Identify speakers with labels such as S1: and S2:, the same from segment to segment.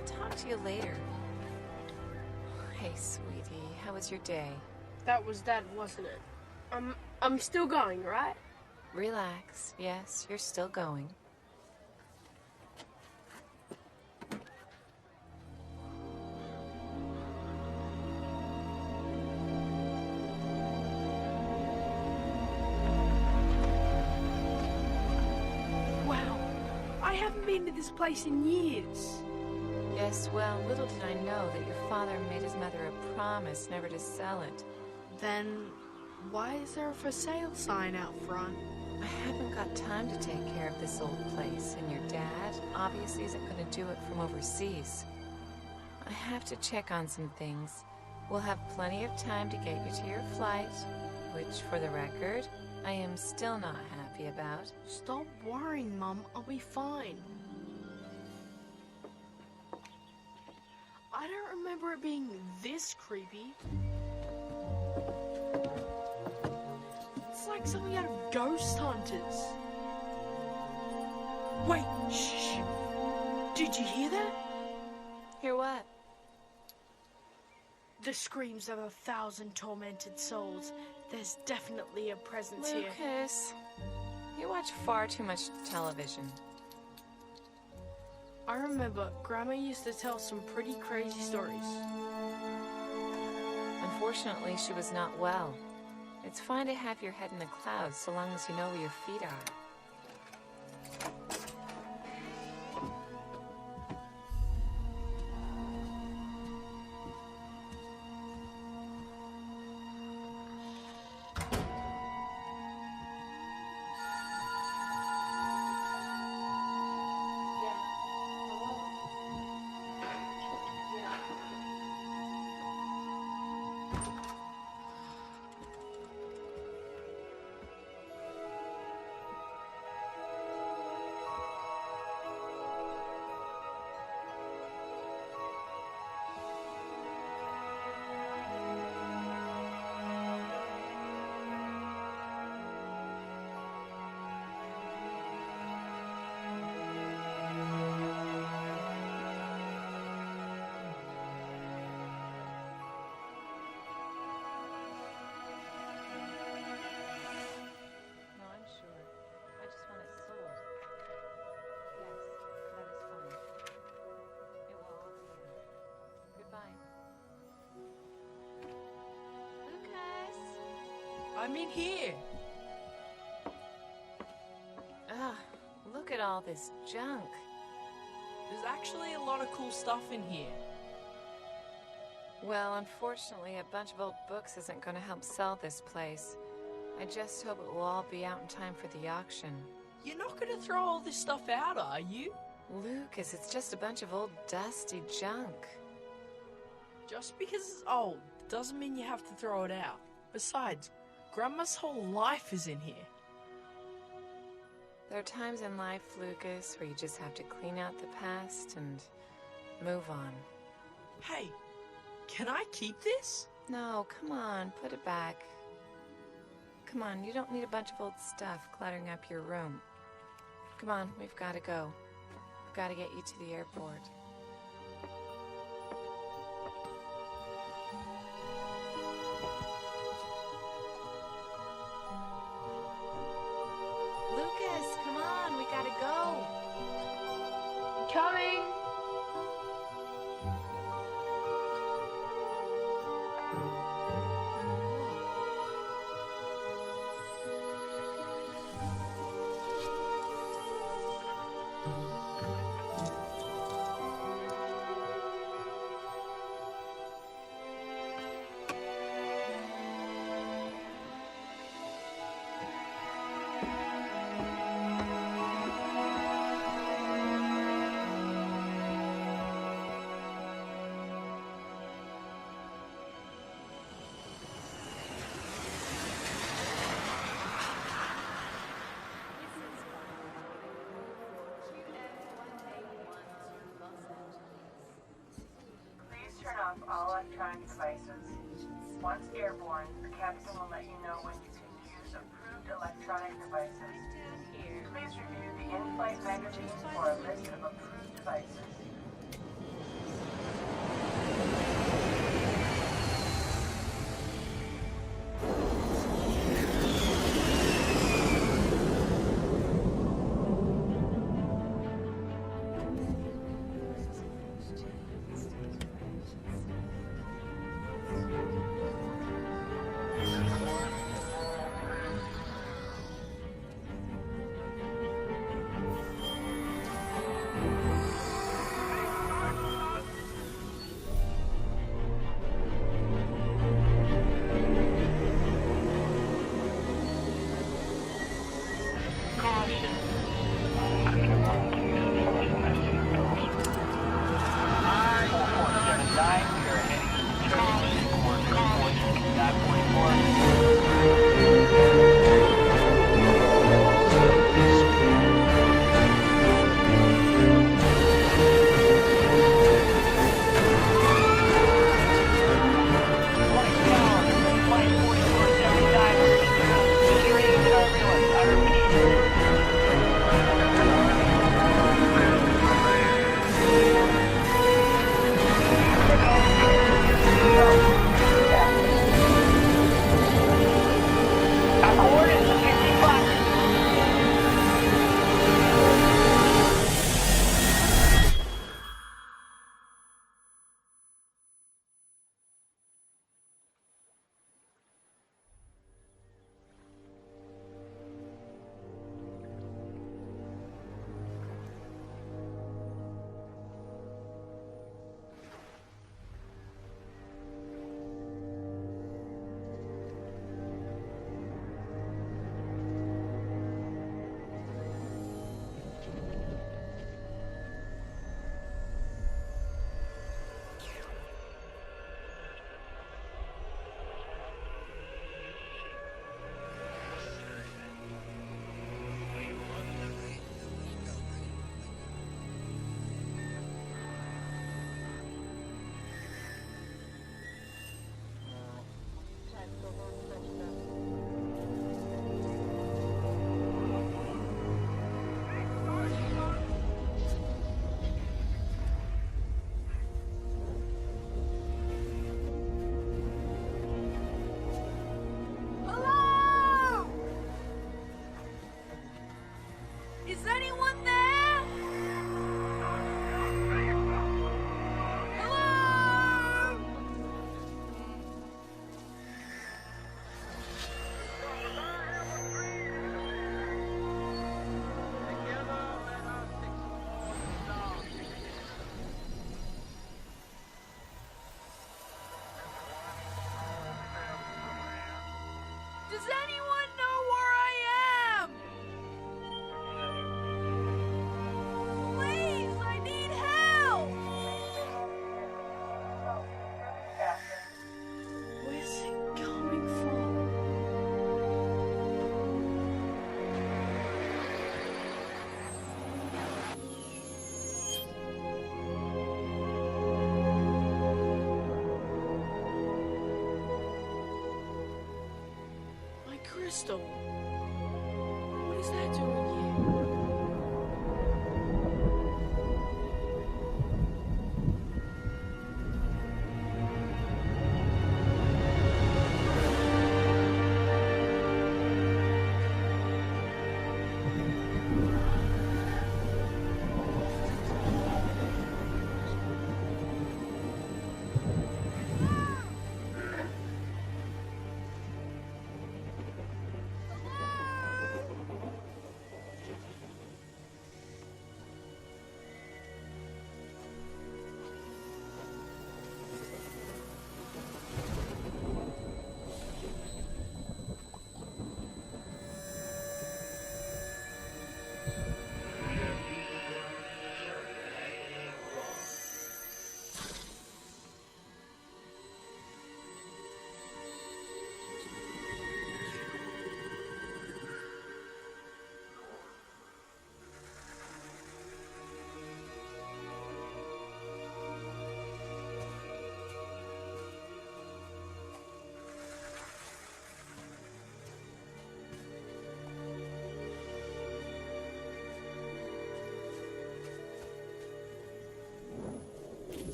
S1: I'll talk to you later. Hey, sweetie, how was your day?
S2: That was Dad, wasn't it? I'm still going, right?
S1: Relax. Yes, you're still going.
S2: Wow, I haven't been to this place in years.
S1: Yes, well, little did I know that your father made his mother a promise never to sell it.
S2: Then, why is there a for sale sign out front?
S1: I haven't got time to take care of this old place, and your dad obviously isn't going to do it from overseas. I have to check on some things. We'll have plenty of time to get you to your flight, which, for the record, I am still not happy about.
S2: Stop worrying, Mum. I'll be fine. I don't remember it being this creepy. It's like something out of Ghost Hunters. Wait, shh. Did you hear that?
S1: Hear what?
S2: The screams of 1,000 tormented souls. There's definitely a presence here.
S1: Lucas, you watch far too much television.
S2: I remember Grandma used to tell some pretty crazy stories.
S1: Unfortunately, she was not well. It's fine to have your head in the clouds so long as you know where your feet are.
S3: I'm in here.
S1: Ugh, look at all this junk.
S3: There's actually a lot of cool stuff in here.
S1: Well, unfortunately, a bunch of old books isn't going to help sell this place. I just hope it will all be out in time for the auction.
S3: You're not going to throw all this stuff out, are you?
S1: Lucas, it's just a bunch of old dusty junk.
S3: Just because it's old doesn't mean you have to throw it out. Besides, Grandma's whole life is in here.
S1: There are times in life, Lucas, where you just have to clean out the past and move on.
S3: Hey, can I keep this?
S1: No, come on, put it back. Come on, you don't need a bunch of old stuff cluttering up your room. Come on, we've got to go. We've got to get you to the airport. Lucas, come on, we got to go.
S2: Coming!
S4: Turn off all electronic devices. Once airborne, the captain will let you know when you can use approved electronic devices. Please review the in-flight magazine for a list of approved devices.
S2: crystal. What is that doing here?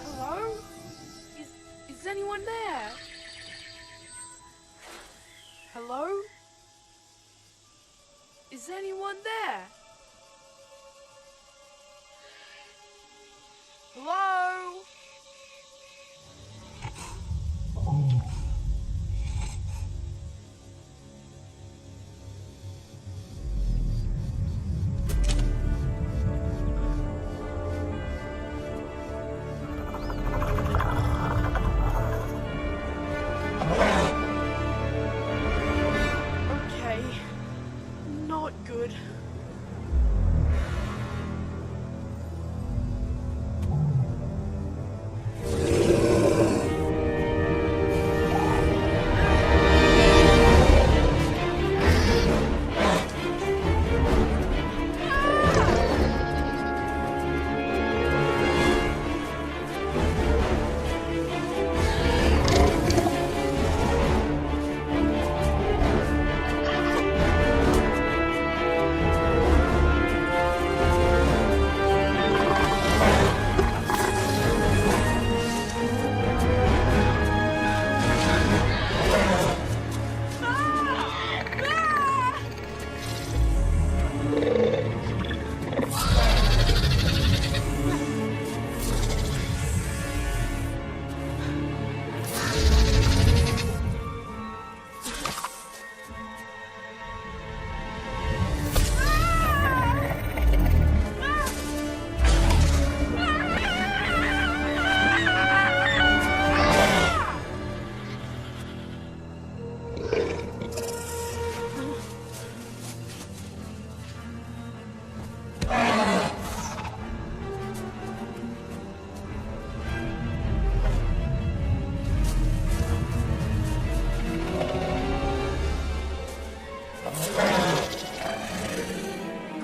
S2: Hello? Is anyone there? Hello? Is anyone there? Hello? Okay. Not good.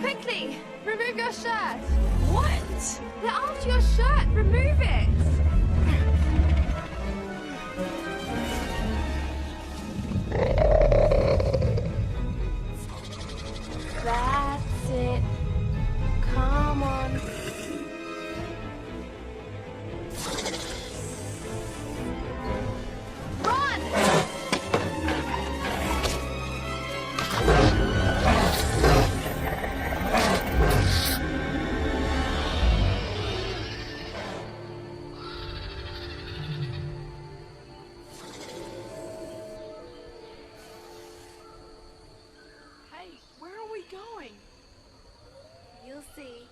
S5: Quickly! Remove your shirt!
S2: What?
S5: They're after your shirt! Remove it! That's it. Come on. Run!
S2: Hey, where are we going?
S5: You'll see.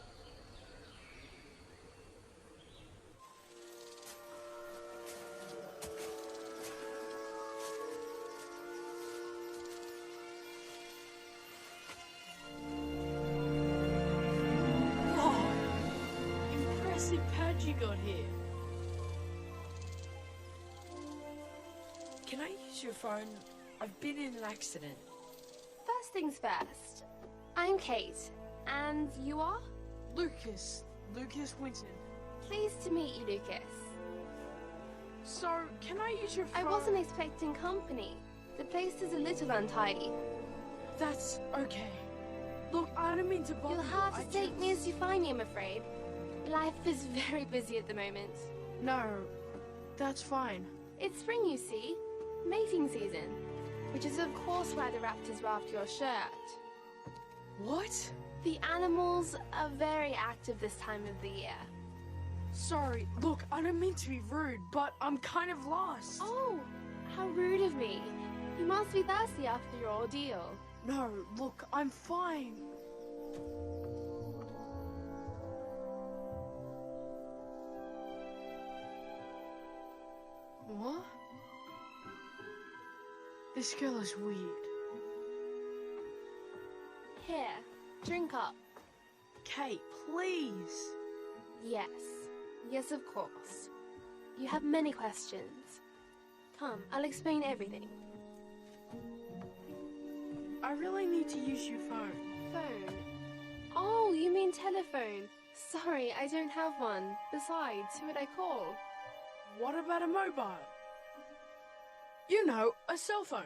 S2: Whoa! Impressive pad you got here. Can I use your phone? I've been in an accident.
S5: First things first. I'm Kate. And you are?
S3: Lucas Winton.
S5: Pleased to meet you, Lucas.
S3: So, can I use your phone?
S5: I wasn't expecting company. The place is a little untidy.
S3: That's okay. Look, I don't mean to bother
S5: You'll
S3: you.
S5: have to take me as you find me, I'm afraid. Life is very busy at the moment.
S3: No, that's fine.
S5: It's spring, you see. Mating season. Which is of course why the raptors were after your shirt.
S3: What?
S5: The animals are very active this time of the year.
S3: Sorry, look, I don't mean to be rude, but I'm kind of lost.
S5: Oh, how rude of me. You must be thirsty after your ordeal.
S3: No, look, I'm fine. What? This girl is weird.
S5: Here, drink up.
S3: Kate, please.
S5: Yes. Yes, of course. You have many questions. Come, I'll explain everything.
S3: I really need to use your phone.
S5: Phone? Oh, you mean telephone. Sorry, I don't have one. Besides, who would I call?
S3: What about a mobile? You know, a cell phone.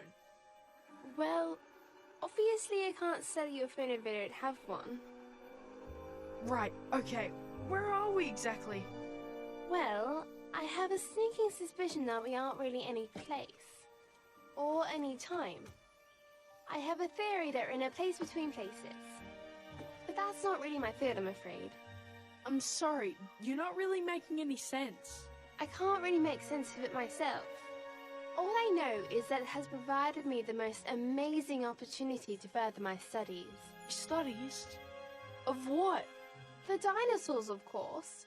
S5: Well, obviously I can't sell you a phone if I don't have one.
S3: Right, okay. Where are we exactly?
S5: Well, I have a sneaking suspicion that we aren't really any place. Or any time. I have a theory that we're in a place between places. But that's not really my field, I'm afraid.
S3: I'm sorry, you're not really making any sense.
S5: I can't really make sense of it myself. All I know is that it has provided me the most amazing opportunity to further my studies.
S3: Studies? Of what?
S5: The dinosaurs, of course.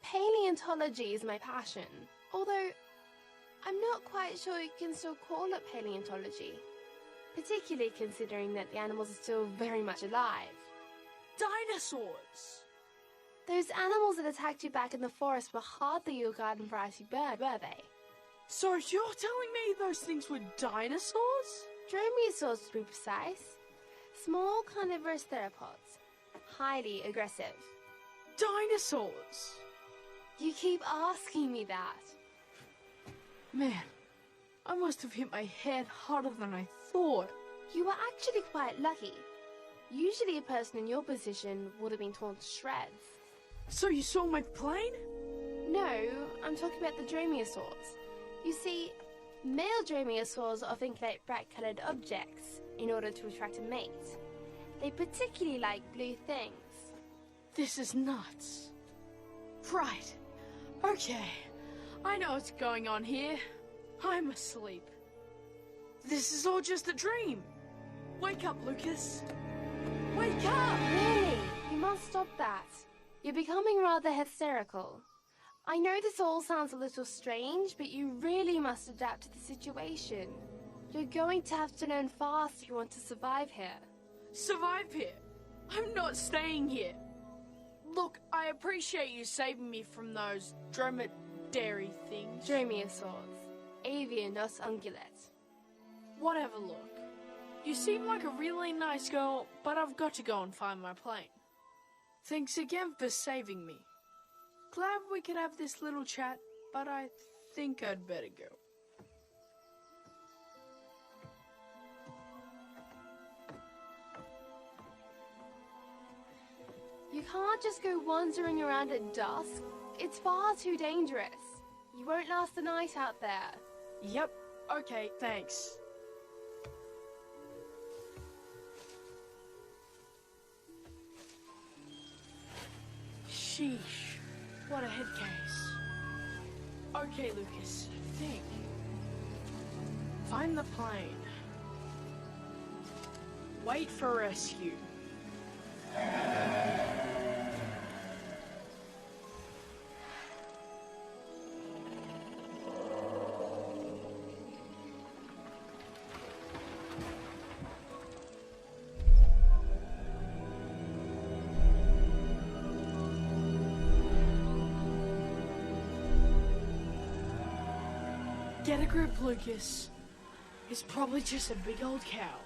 S5: Paleontology is my passion. Although, I'm not quite sure you can still call it paleontology. Particularly considering that the animals are still very much alive.
S3: Dinosaurs!
S5: Those animals that attacked you back in the forest were hardly your garden variety bird, were they?
S3: So you're telling me those things were dinosaurs?
S5: Dromaeosaurs, to be precise. Small carnivorous theropods. Highly aggressive.
S3: Dinosaurs!
S5: You keep asking me that.
S3: Man, I must have hit my head harder than I thought.
S5: You were actually quite lucky. Usually a person in your position would have been torn to shreds.
S3: So you saw my plane?
S5: No, I'm talking about the dromaeosaurs. You see, male dromaeosaurs often collect bright-colored objects in order to attract a mate. They particularly like blue things.
S3: This is nuts. Right. Okay. I know what's going on here. I'm asleep. This is all just a dream. Wake up, Lucas. Wake up!
S5: Really? You must stop that. You're becoming rather hysterical. I know this all sounds a little strange, but you really must adapt to the situation. You're going to have to learn fast if you want to survive here.
S3: Survive here? I'm not staying here. Look, I appreciate you saving me from those dromedary things.
S5: Dromaeosaurs. Avianos ungulate.
S3: Whatever, look. You seem like a really nice girl, but I've got to go and find my plane. Thanks again for saving me. Glad we could have this little chat, but I think I'd better go.
S5: You can't just go wandering around at dusk. It's far too dangerous. You won't last the night out there.
S3: Yep. Okay, thanks. Sheesh. What a head case. Okay, Lucas. Think. Find the plane. Wait for rescue. Get a grip, Lucas. It's probably just a big old cow.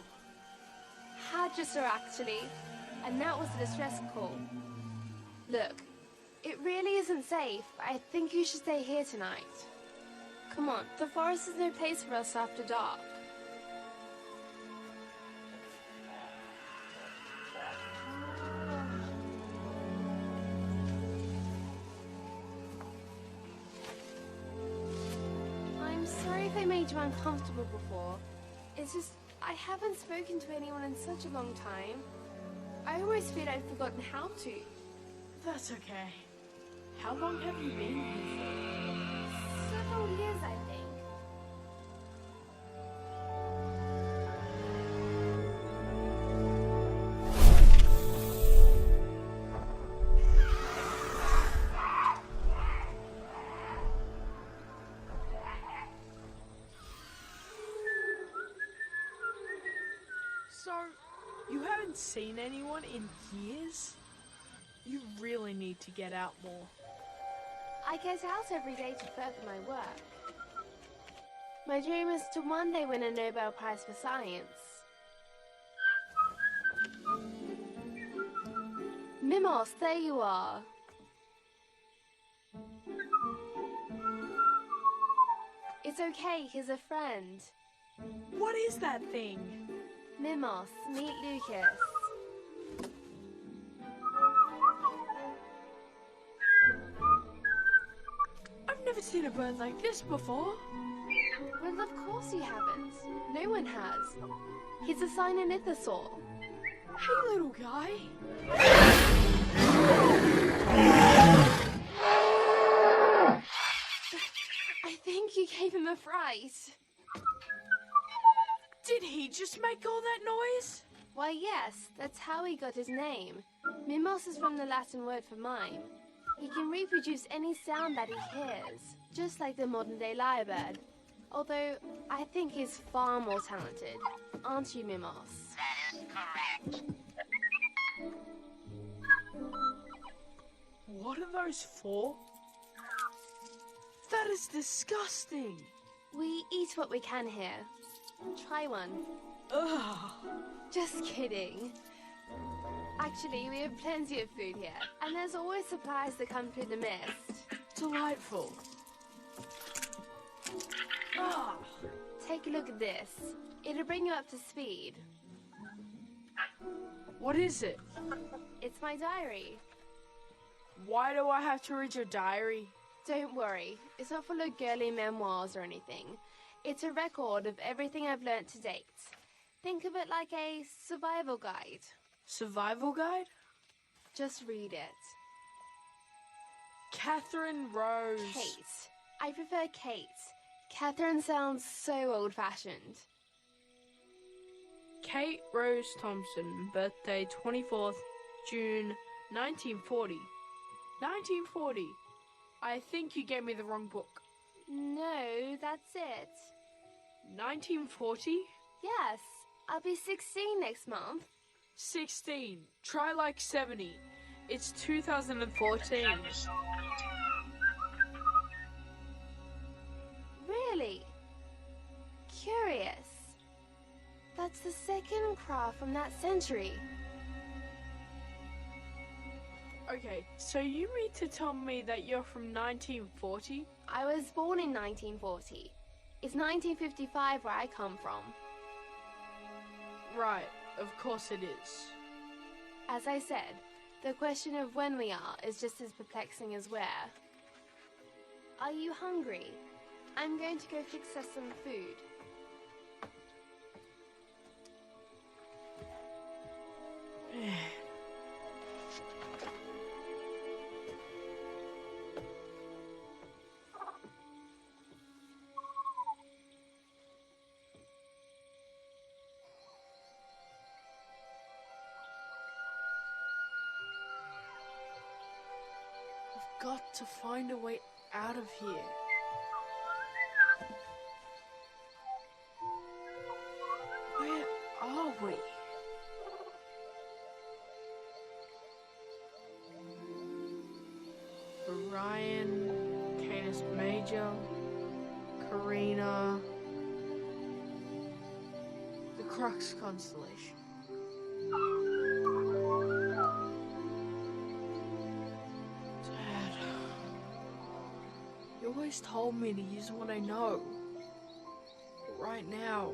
S5: Hadrosaur, actually. And that was a distress call. Look, it really isn't safe. I think you should stay here tonight. Come on, the forest is no place for us after dark. I'm sorry if I made you uncomfortable before. It's just, I haven't spoken to anyone in such a long time. I almost feel I'd forgotten how to.
S2: That's okay. How long have you been here
S5: Several years, I think.
S2: for? So, you haven't seen anyone in years? You really need to get out more.
S5: I get out every day to further my work. My dream is to one day win a Nobel Prize for Science. Mimos, there you are. It's okay, he's a friend.
S2: What is that thing?
S5: Mimos, meet Lucas.
S2: I've never seen a bird like this before.
S5: Well, of course you haven't. No one has. He's a Cynonythosaur.
S2: Hey, little guy.
S5: I think you gave him a fright.
S2: Did he just make all that noise?
S5: Why, yes, that's how he got his name. Mimos is from the Latin word for mime. He can reproduce any sound that he hears, just like the modern-day lyrebird. Although, I think he's far more talented. Aren't you, Mimos?
S6: That is correct.
S2: What are those for? That is disgusting.
S5: We eat what we can here. Try one.
S2: Ugh.
S5: Just kidding. Actually, we have plenty of food here, and there's always supplies that come through the mist.
S2: Delightful. Ah.
S5: Take a look at this. It'll bring you up to speed.
S2: What is it?
S5: It's my diary.
S2: Why do I have to read your diary?
S5: Don't worry, it's not full of girly memoirs or anything. It's a record of everything I've learnt to date. Think of it like a survival guide.
S2: Survival guide?
S5: Just read it.
S2: Catherine Rose.
S5: Kate. I prefer Kate. Catherine sounds so old-fashioned.
S2: Kate Rose Thompson, birthday 24th June 1940. 1940. I think you gave me the wrong book.
S5: No, that's it.
S2: 1940?
S5: Yes, I'll be 16 next month.
S2: 16. Try like 70. It's 2014.
S5: Really? Curious. That's the second craft from that century.
S2: Okay, so you mean to tell me that you're from 1940?
S5: I was born in 1940. It's 1955 where I come from.
S2: Right, of course it is.
S5: As I said, the question of when we are is just as perplexing as where. Are you hungry? I'm going to go fix us some food.
S2: I've got to find a way out of here. Where are we? Orion, Canis Major, Carina, the Crux constellation. always told me to use what I know. But right now,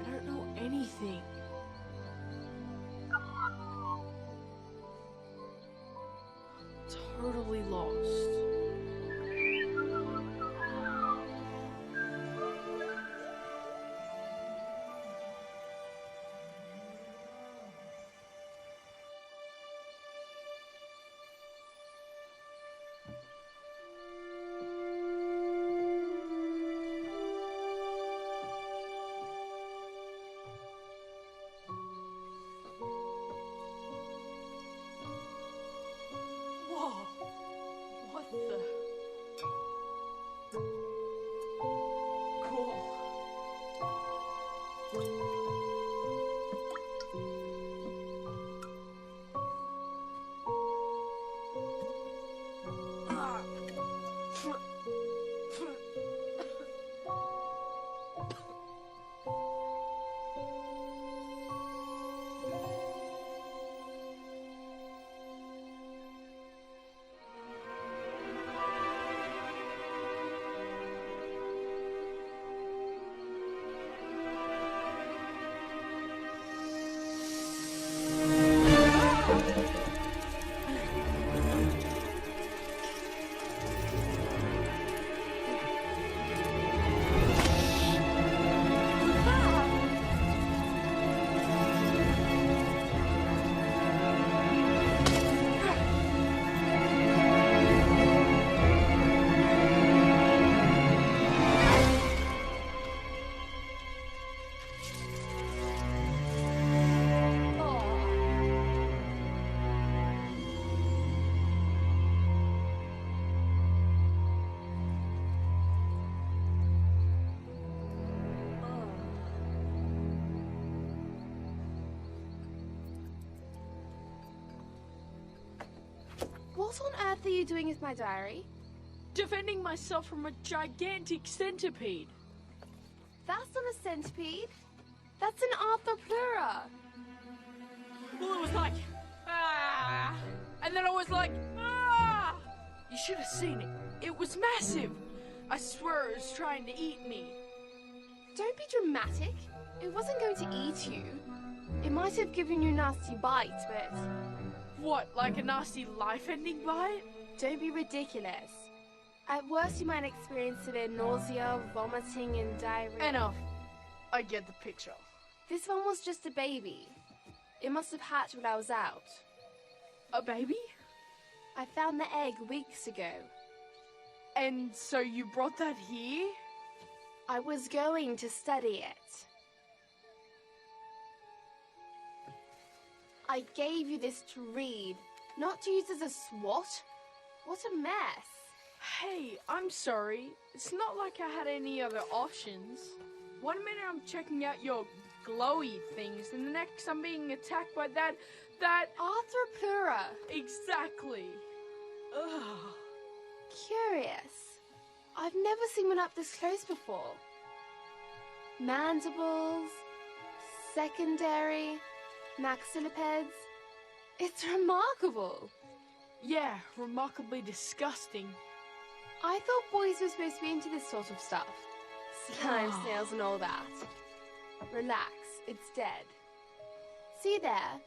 S2: I don't know anything. Totally lost. Whoa! What the? Cool. Ah.
S5: What on earth are you doing with my diary?
S2: Defending myself from a gigantic centipede.
S5: That's not a centipede. That's an Arthropleura.
S2: Well, it was like, ah! And then I was like, ah! You should have seen it. It was massive. I swear it was trying to eat me.
S5: Don't be dramatic. It wasn't going to eat you. It might have given you a nasty bite, but
S2: What, like a nasty life-ending bite?
S5: don't be ridiculous. At worst, you might experience severe nausea, vomiting, and diarrhea.
S2: Enough. I get the picture.
S5: This one was just a baby. It must have hatched while I was out.
S2: A baby?
S5: I found the egg weeks ago.
S2: And so you brought that here?
S5: I was going to study it. I gave you this to read, not to use as a SWAT. What a mess.
S2: Hey, I'm sorry. It's not like I had any other options. One minute I'm checking out your glowy things, and the next I'm being attacked by that...
S5: Arthropleura.
S2: Exactly. Ugh.
S5: Curious. I've never seen one up this close before. Mandibles, secondary, maxillipeds. It's remarkable.
S2: Yeah, remarkably disgusting.
S5: I thought boys were supposed to be into this sort of stuff. Slime snails and all that. Relax, it's dead. See there?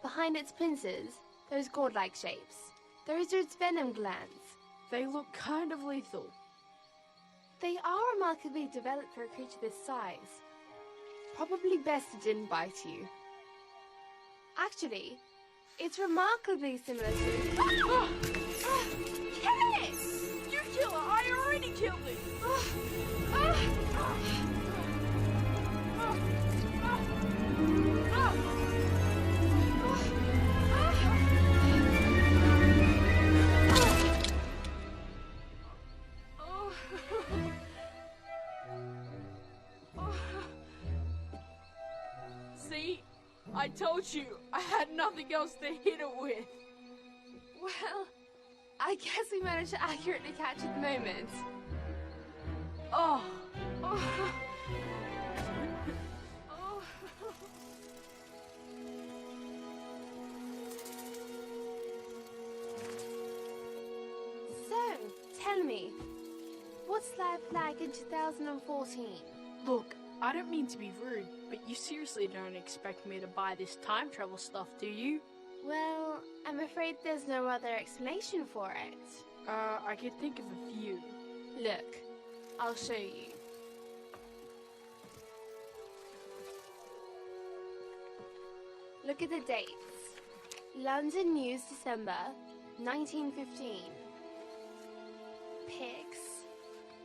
S5: Behind its pincers, those gourd-like shapes. Those are its venom glands.
S2: They look kind of lethal.
S5: They are remarkably developed for a creature this size. Probably best it didn't bite you. Actually, it's remarkably similar to...
S2: Kill it! You kill it! I already killed it! See? I told you, I had nothing else to hit it with.
S5: Well, I guess we managed to accurately catch it at the moment.
S2: Oh. Oh. Oh.
S5: So, tell me, what's life like in 2014?
S3: Look, I don't mean to be rude, but you seriously don't expect me to buy this time travel stuff, do you?
S5: Well, I'm afraid there's no other explanation for it.
S3: I could think of a few.
S5: Look, I'll show you. Look at the dates. London News, December 1915. Pigs,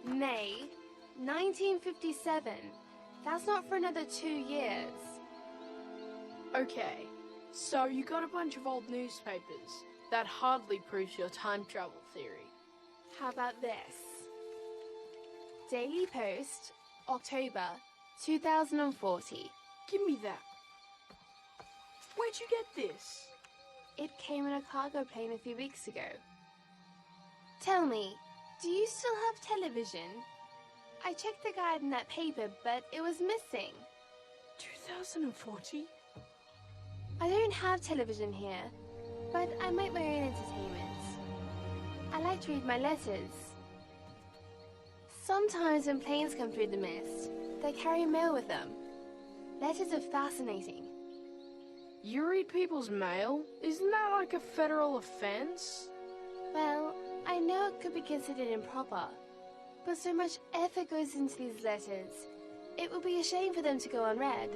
S5: May 1957. That's not for another 2 years.
S3: Okay, so you got a bunch of old newspapers. That hardly proves your time travel theory.
S5: How about this? Daily Post, October 2040.
S3: Give me that. Where'd you get this?
S5: It came in a cargo plane a few weeks ago. Tell me, do you still have television? I checked the guide in that paper, but it was missing.
S3: 2040?
S5: I don't have television here, but I make my own entertainment. I like to read my letters. Sometimes when planes come through the mist, they carry mail with them. Letters are fascinating.
S3: You read people's mail? Isn't that like a federal offense?
S5: Well, I know it could be considered improper, but so much effort goes into these letters. It would be a shame for them to go unread.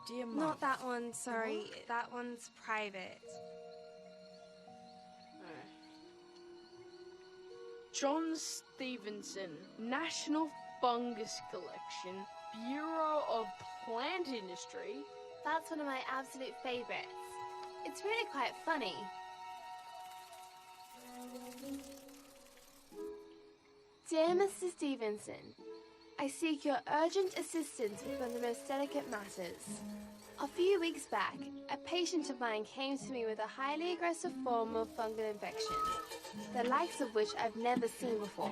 S3: Dear Mum.
S5: Not that one, sorry. That one's private.
S3: John Stevenson, National Fungus Collection, Bureau of Plant Industry.
S5: That's one of my absolute favorites. It's really quite funny. Dear Mr. Stevenson, I seek your urgent assistance with one of the most delicate matters. A few weeks back, a patient of mine came to me with a highly aggressive form of fungal infection, the likes of which I've never seen before.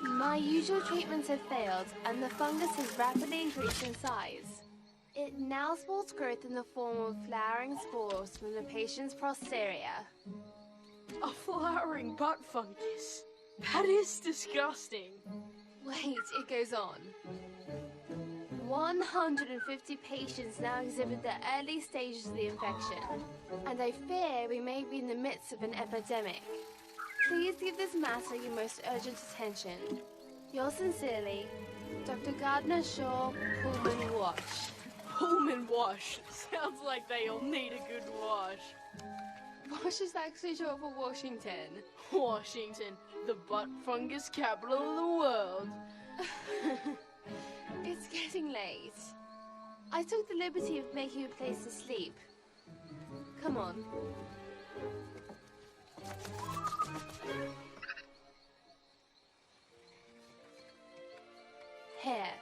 S5: My usual treatments have failed, and the fungus has rapidly increased in size. It now sports growth in the form of flowering spores from the patient's posterior.
S3: A flowering butt fungus. That is disgusting.
S5: Wait, it goes on. 150 patients now exhibit the early stages of the infection, and I fear we may be in the midst of an epidemic. Please give this matter your most urgent attention. Yours sincerely, Dr. Gardner Shaw Pullman Wash.
S3: Pullman Wash. Sounds like they all need a good wash.
S5: Wash is actually short for Washington.
S3: Washington, the butt fungus capital of the world.
S5: It's getting late. I took the liberty of making you a place to sleep. Come on. Here.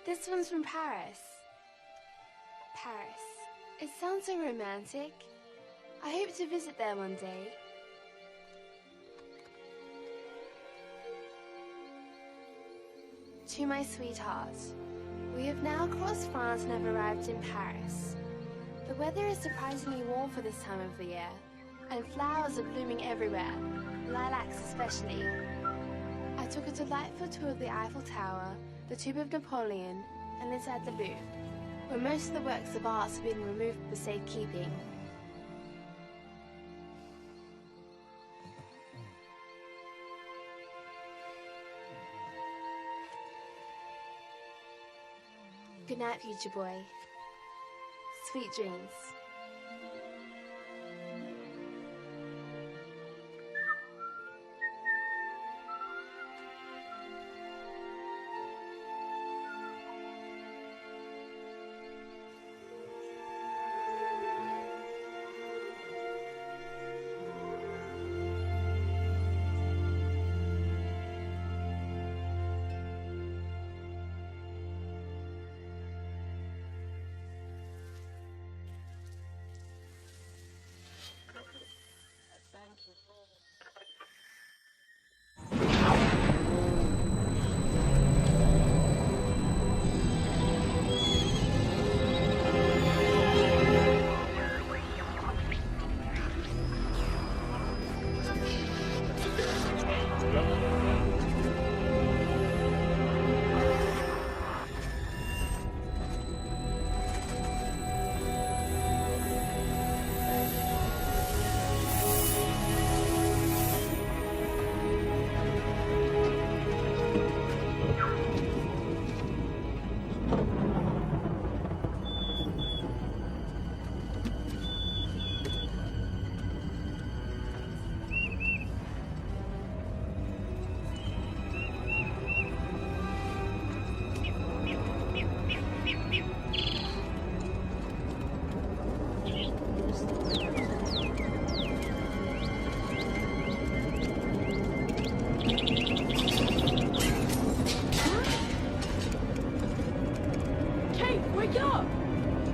S5: This one's from Paris. Paris. It sounds so romantic. I hope to visit there one day. To my sweetheart, we have now crossed France and have arrived in Paris. The weather is surprisingly warm for this time of the year, and flowers are blooming everywhere, lilacs especially. I took a delightful tour of the Eiffel Tower, the Tomb of Napoleon, and inside the Louvre, where most of the works of art have been removed for safekeeping. Good night, future boy. Sweet dreams.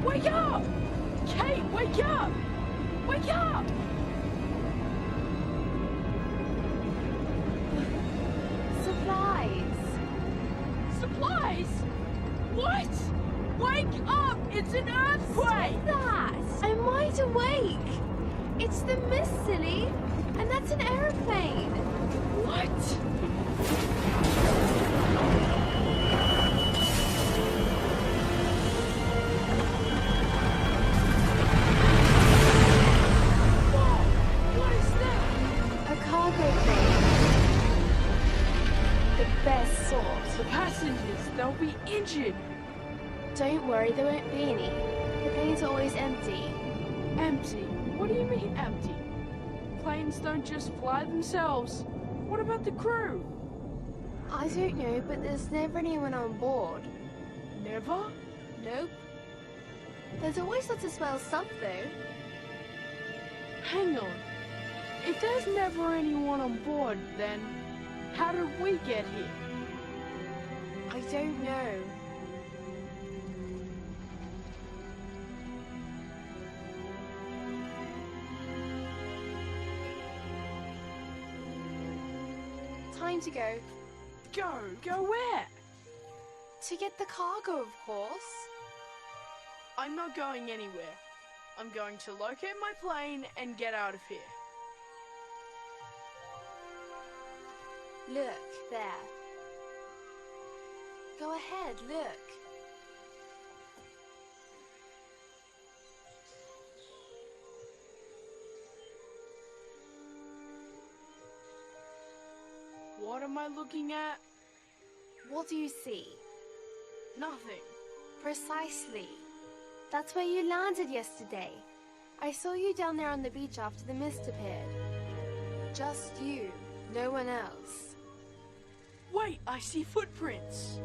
S2: Wake up! Kate, wake up! Wake up!
S5: Supplies.
S2: Supplies? What? Wake up! It's an earthquake!
S5: Stop that! I'm wide awake. It's the mist, silly. And that's an aeroplane.
S2: What? Whoa! What is that?
S5: A cargo plane. The best sort.
S2: The passengers, they'll be injured.
S5: Don't worry, there won't be any. The plane's always empty.
S2: Empty? What do you mean empty? Planes don't just fly themselves. What about the crew?
S5: I don't know, but there's never anyone on board.
S2: Never?
S5: Nope. There's always lots of swell stuff, though.
S2: Hang on. If there's never anyone on board, then how did we get here?
S5: I don't know. Time to go.
S2: Go? Go where?
S5: To get the cargo, of course.
S2: I'm not going anywhere. I'm going to locate my plane and get out of here.
S5: Look, there. Go ahead, look.
S2: What am I looking at?
S5: What do you see?
S2: Nothing.
S5: Precisely. That's where you landed yesterday. I saw you down there on the beach after the mist appeared. Just you, no one else.
S2: Wait, I see footprints.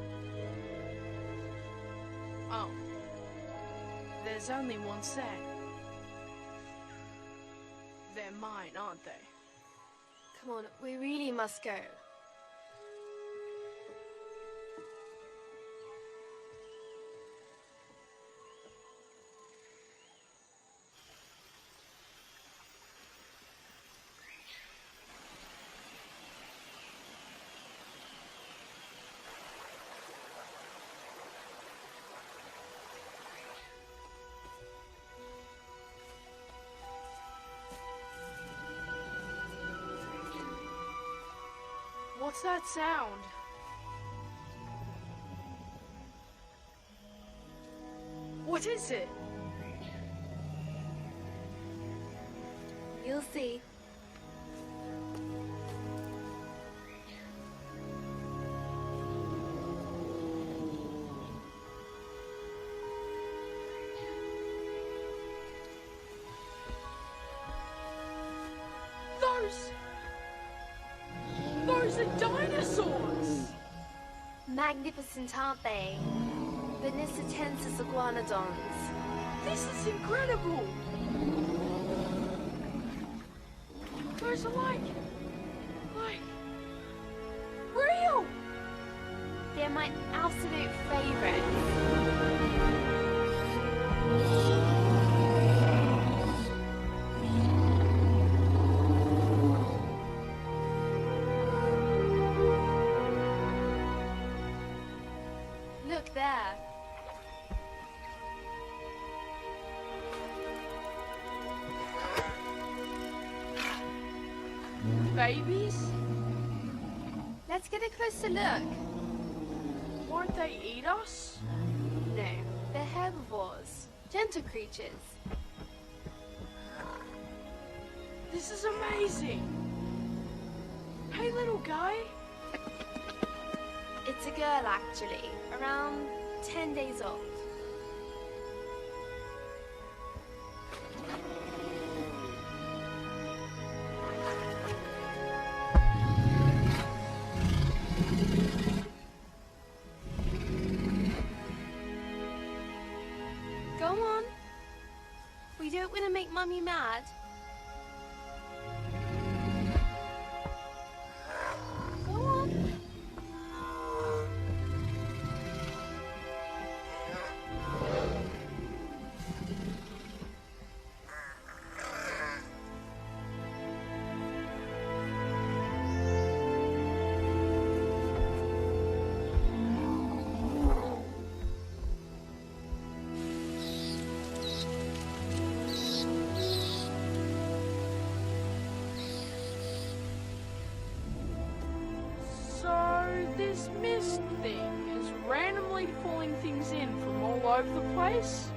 S2: Oh. There's only one set. They're mine, aren't they?
S5: Come on, we really must go.
S2: What's that sound? What is it?
S5: You'll see.
S2: Those are dinosaurs!
S5: Magnificent, aren't they? Benicitensis iguanodons.
S2: This is incredible! Those are like real!
S5: They're my absolute favorites. Look there.
S2: Babies?
S5: Let's get a closer look.
S2: Won't they eat us?
S5: No, they're herbivores. Gentle creatures.
S2: This is amazing! Hey, little guy.
S5: It's a girl, actually. Around 10 days old. Go on. We don't want to make Mummy mad. Go on.
S3: place?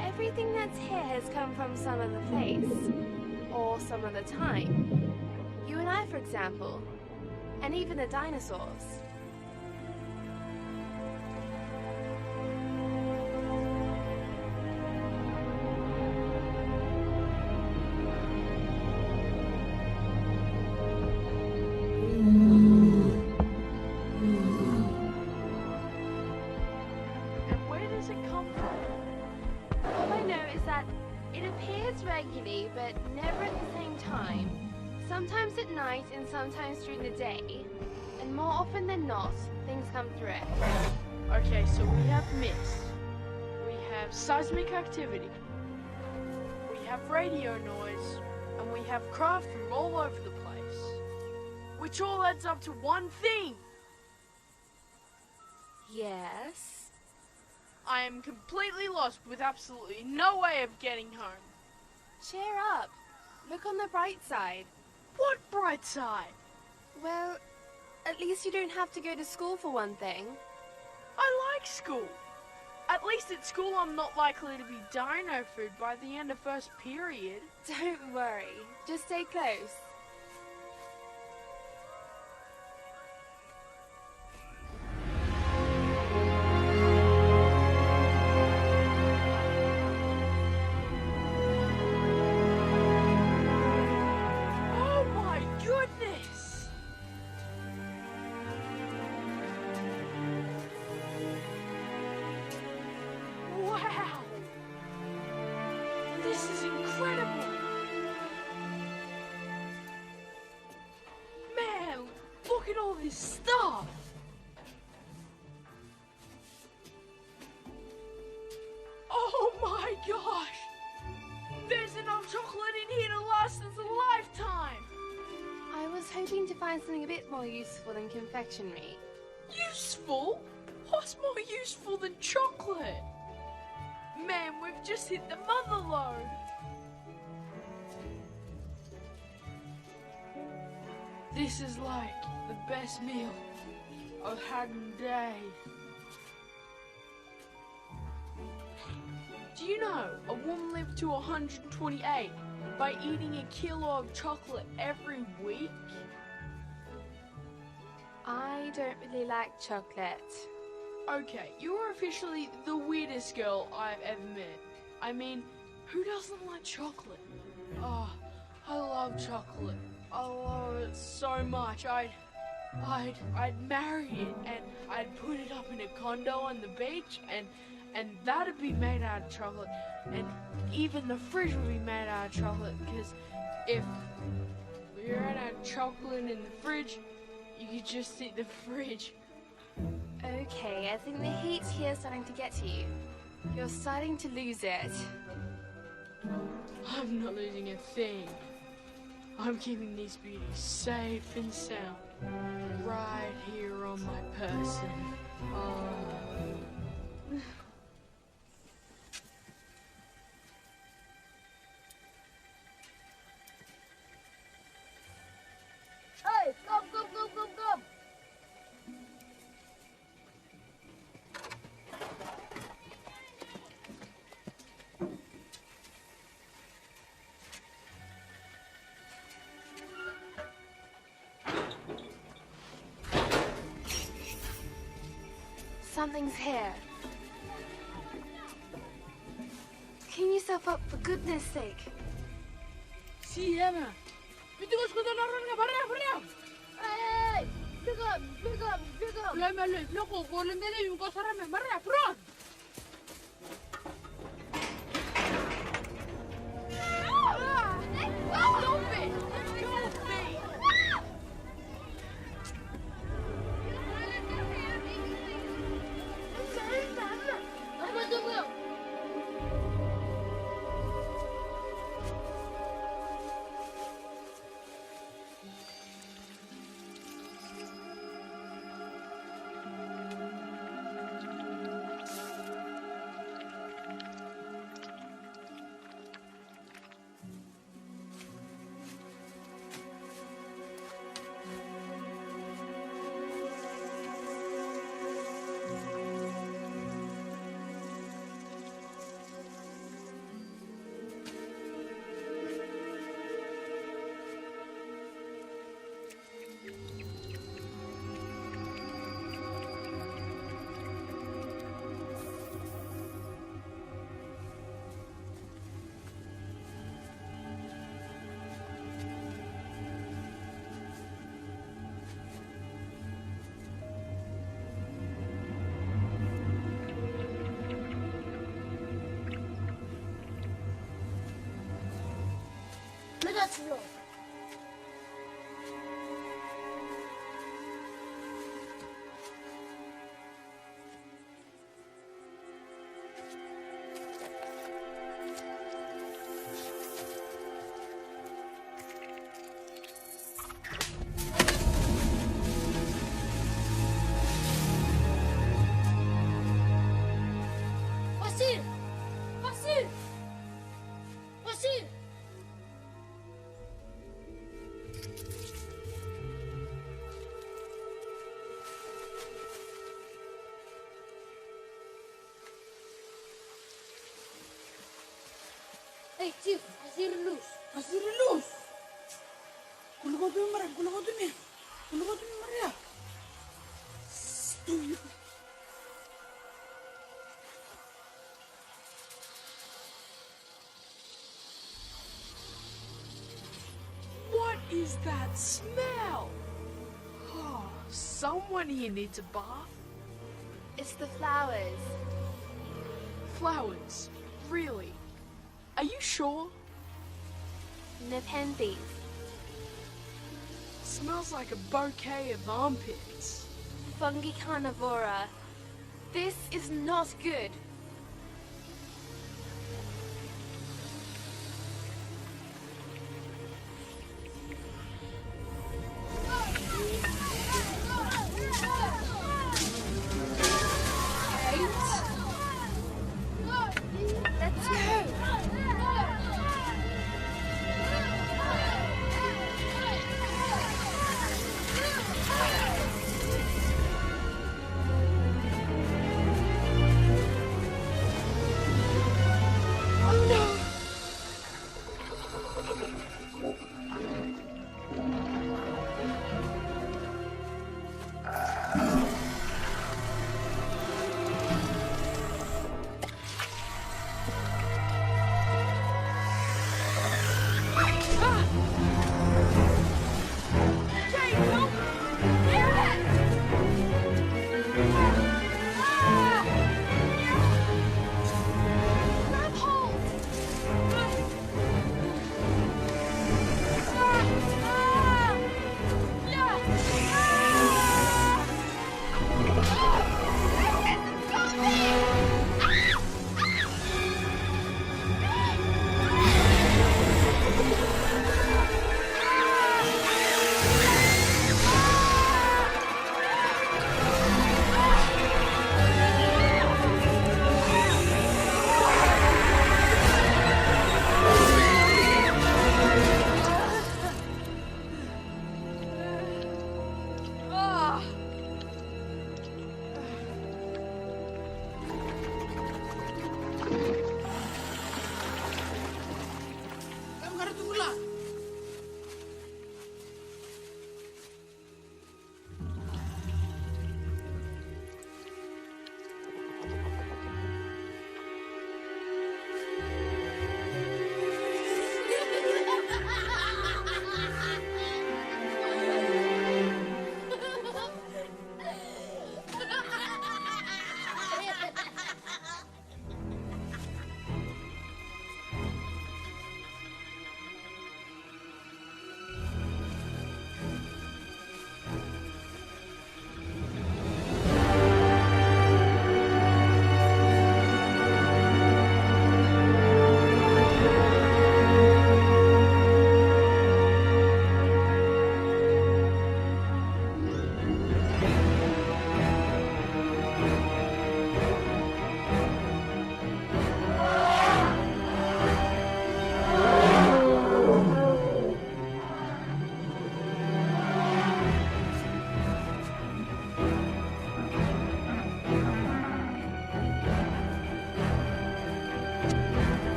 S5: Everything that's here has come from some other place, or some other time. You and I, for example, and even the dinosaurs.
S3: And where does it come from?
S5: All I know is that it appears regularly, but never at the same time. Sometimes at night and sometimes during the day. And more often than not, things come through it.
S3: Okay, so we have mist. We have seismic activity. We have radio noise. And we have craft from all over the place. Which all adds up to one thing.
S5: Yes?
S3: I am completely lost with absolutely no way of getting home.
S5: Cheer up. Look on the bright side.
S3: What bright side?
S5: Well, at least you don't have to go to school for one thing.
S3: I like school. At least at school I'm not likely to be dino food by the end of first period.
S5: Don't worry. Just stay close.
S3: Oh my goodness! Wow! This is incredible! Man, look at all this stuff! Oh my gosh! There's enough chocolate in here to last us a lifetime!
S5: I was hoping to find something a bit more useful than confectionery.
S3: Useful? What's more useful than chocolate? Man, we've just hit the mother lode. This is like the best meal I've had in days. Do you know a woman lived to 128 by eating a kilo of chocolate every week?
S5: I don't really like chocolate.
S3: Okay, you are officially the weirdest girl I've ever met. I mean, who doesn't like chocolate? Oh, I love chocolate. I love it so much. I'd marry it and I'd put it up in a condo on the beach and that'd be made out of chocolate. And even the fridge would be made out of chocolate because if you ran out of chocolate in the fridge, you could just eat the fridge.
S5: Okay, I think the heat here is starting to get to you. You're starting to lose it.
S3: I'm not losing a thing. I'm keeping these beauties safe and sound. Right here on my person.
S6: Hey, come, come, come, come, come!
S5: Something's here. Clean yourself up for goodness sake.
S3: Sí, Emma. Pintu ko na ron nga barya.
S6: Hey! Pick up!
S3: Lama lo ko ko lang dali yung ko sarame barya, bro. Stop it! Go, babe.
S6: Apa tunggu? Slow. Basil! Basil! Basil! Hey, Chief, Basil loose.
S2: Basil loose. Kulukotin Maria. Stupid. What is that smell? Oh, someone here needs a bath.
S5: It's the flowers.
S2: Flowers? Really? Are you sure?
S5: Nepenthes.
S2: Smells like a bouquet of armpits.
S5: Fungi carnivora. This is not good. Let's go.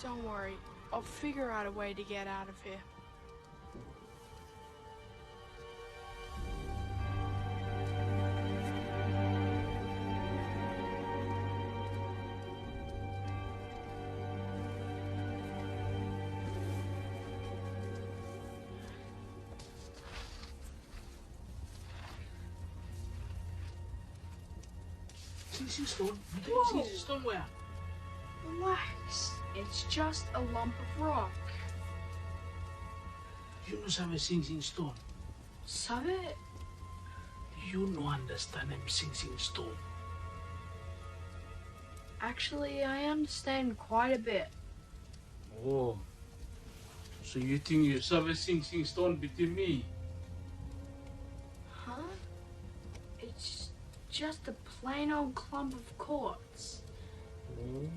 S3: Don't worry, I'll figure out a way to get out of here.
S7: Sing Sing Stone?
S3: Whoa.
S7: Sing Sing Stone where?
S3: Relax, it's just a lump of rock.
S7: You know sabe Sing Sing Stone.
S3: Sabe?
S7: You no understand him Sing Sing Stone.
S3: Actually, I understand quite a bit.
S7: Oh. So you think you sabe Sing Sing Stone between me?
S3: Huh? It's just a plain old clump of quartz.
S7: Oh.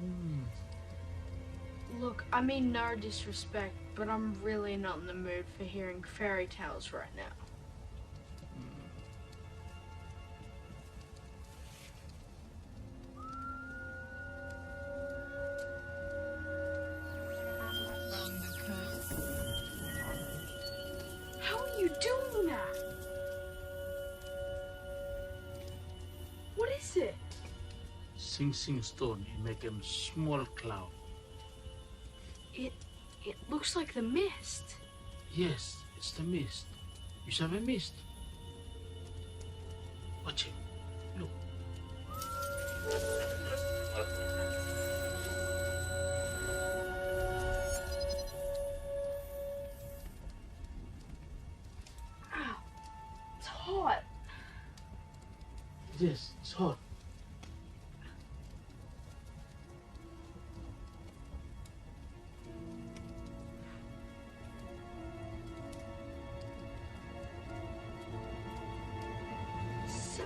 S3: Look, I mean no disrespect, but I'm really not in the mood for hearing fairy tales right now. How are you doing that? What is it?
S7: Sing Sing Stone, he make him small cloud.
S3: It looks like the mist.
S7: Yes, it's the mist. You sabe mist? Watch him. Look.
S3: Ow, it's hot.
S7: Yes, it's hot.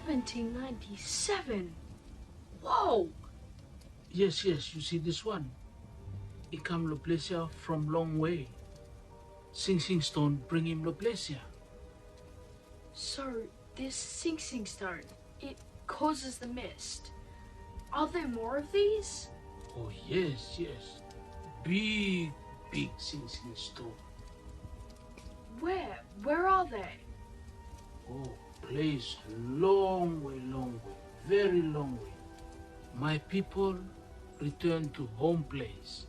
S3: $17.97. Whoa!
S7: Yes, yes, you see this one? He come Loplesia from long way. Sing Sing Stone bring him Loplesia.
S3: So, this Sing Sing Stone, it causes the mist. Are there more of these?
S7: Oh, yes, yes. Big, big Sing Sing Stone.
S3: Where? Where are they?
S7: Oh, place long way, very long way. My people return to home place.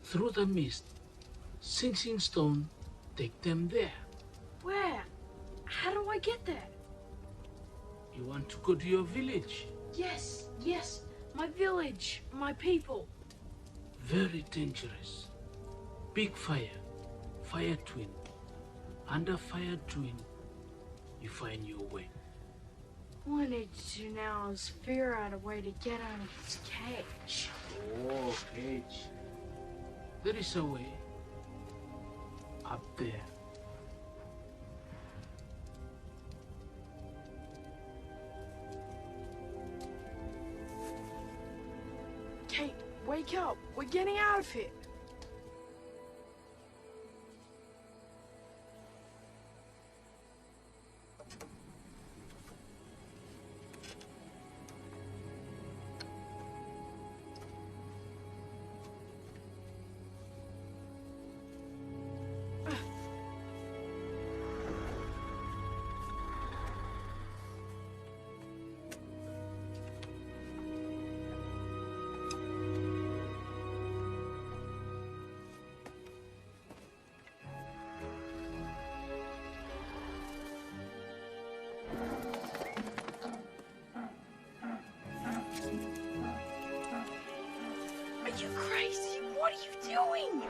S7: Through the mist, Sing Sing Stone take them there.
S3: Where? How do I get there?
S7: You want to go to your village?
S3: Yes, yes, my village, my people.
S7: Very dangerous. Big fire, fire twin. Under fire twin, you find your way.
S3: All I need to do now is figure out a way to get out of this cage.
S7: Oh, cage. There is a way. Up there.
S3: Kate, wake up. We're getting out of here. Are you crazy? What are you doing?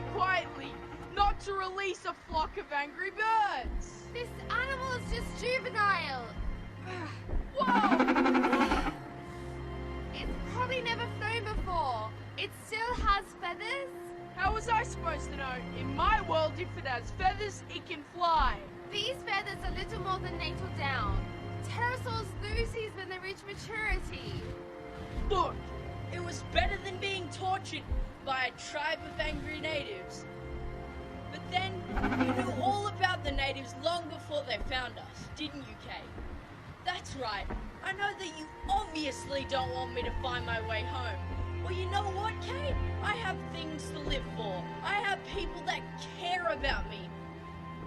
S2: there quietly, not to release a flock of angry birds.
S5: This animal is just juvenile.
S2: Whoa!
S5: It's probably never flown before. It still has feathers.
S2: How was I supposed to know? In my world, if it has feathers, it can fly.
S5: These feathers are little more than natal down. Pterosaurs lose these when they reach maturity.
S8: Look, it was better than being tortured by a tribe of angry natives. But then, you knew all about the natives long before they found us, didn't you, Kay? That's right. I know that you obviously don't want me to find my way home. Well, you know what, Kay? I have things to live for. I have people that care about me.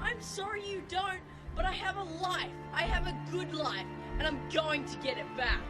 S8: I'm sorry you don't, but I have a life. I have a good life, and I'm going to get it back.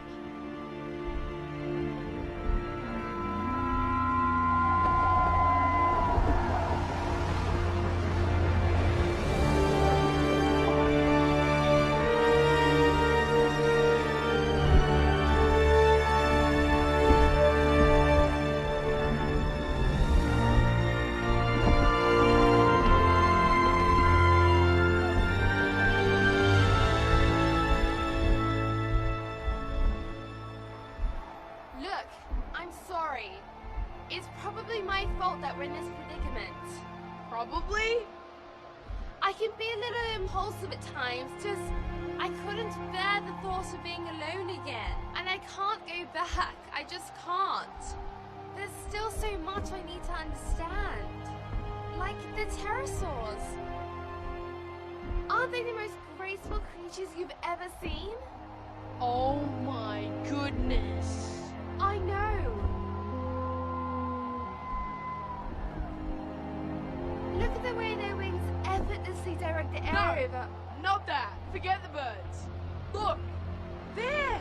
S5: Look, I'm sorry. It's probably my fault that we're in this predicament.
S2: Probably?
S5: I can be a little impulsive at times, just I couldn't bear the thought of being alone again. And I can't go back. I just can't. There's still so much I need to understand. Like the pterosaurs. Aren't they the most graceful creatures you've ever seen?
S2: Oh my goodness.
S5: I know. Look at the way their wings effortlessly direct the air over.
S2: Not that. Forget the birds. Look. There.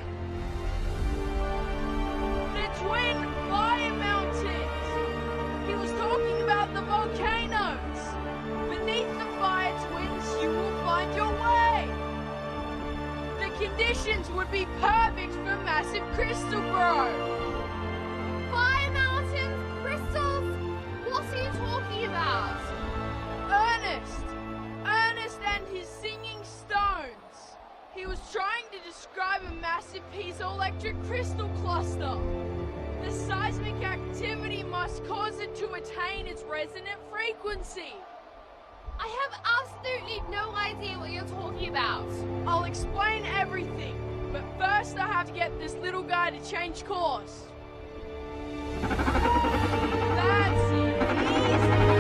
S2: They're twin fire mountains. He was talking about the volcanoes. Beneath the fire twins, you will find your way. The conditions would be perfect for massive crystal growth.
S5: Fire mountains? Crystals? What are you talking about?
S2: Ernest and his singing stones. He was trying to describe a massive piezoelectric crystal cluster. The seismic activity must cause it to attain its resonant frequency.
S5: I have absolutely no idea what you're talking about.
S2: I'll explain everything, but first I have to get this little guy to change course. That's it. Easy.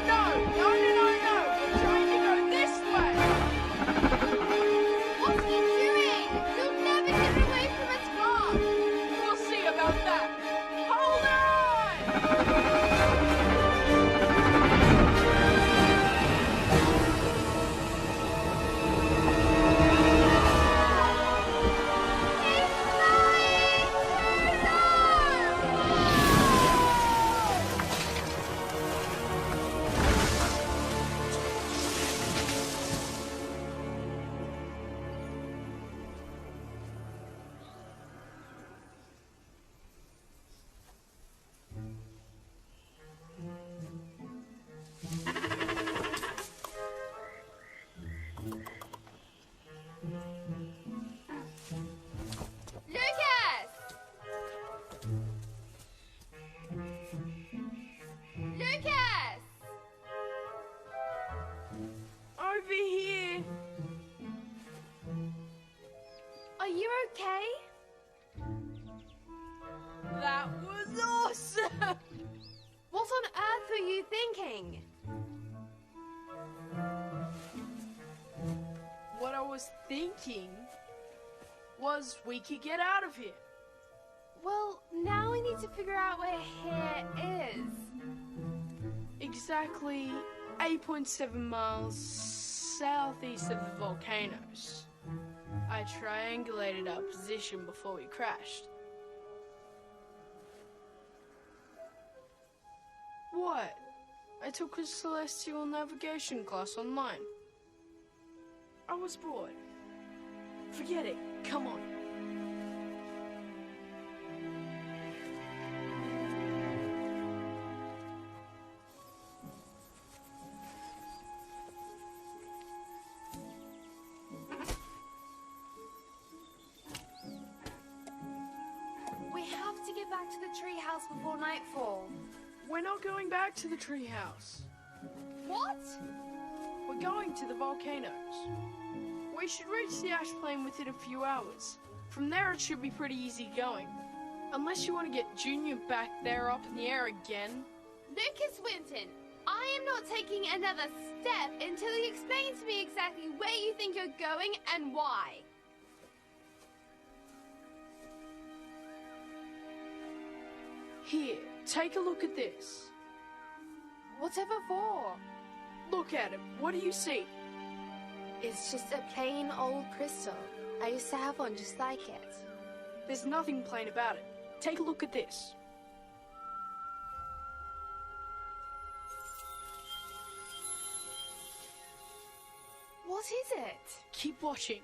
S2: No. We're trying to go this way.
S5: What's he doing? You'll never get away from a top.
S2: We'll see about that. Hold on! Over here.
S5: Are you okay?
S2: That was awesome!
S5: What on earth were you thinking?
S2: What I was thinking was we could get out of here.
S5: Well, now we need to figure out where here is.
S2: Exactly 8.7 miles southeast of the volcanoes. I triangulated our position before we crashed. What? I took a celestial navigation class online. I was bored. Forget it. Come on.
S5: nightfall.
S3: We're not going back to the treehouse.
S5: What?
S3: We're going to the volcanoes. We should reach the ash plain within a few hours. From there, it should be pretty easy going. Unless you want to get Junior back there up in the air again.
S5: Lucas Winton, I am not taking another step until you explain to me exactly where you think you're going and why.
S3: Here, take a look at this.
S5: Whatever for?
S3: Look at it. What do you see?
S5: It's just a plain old crystal. I used to have one just like it.
S3: There's nothing plain about it. Take a look at this.
S5: What is it?
S3: Keep watching.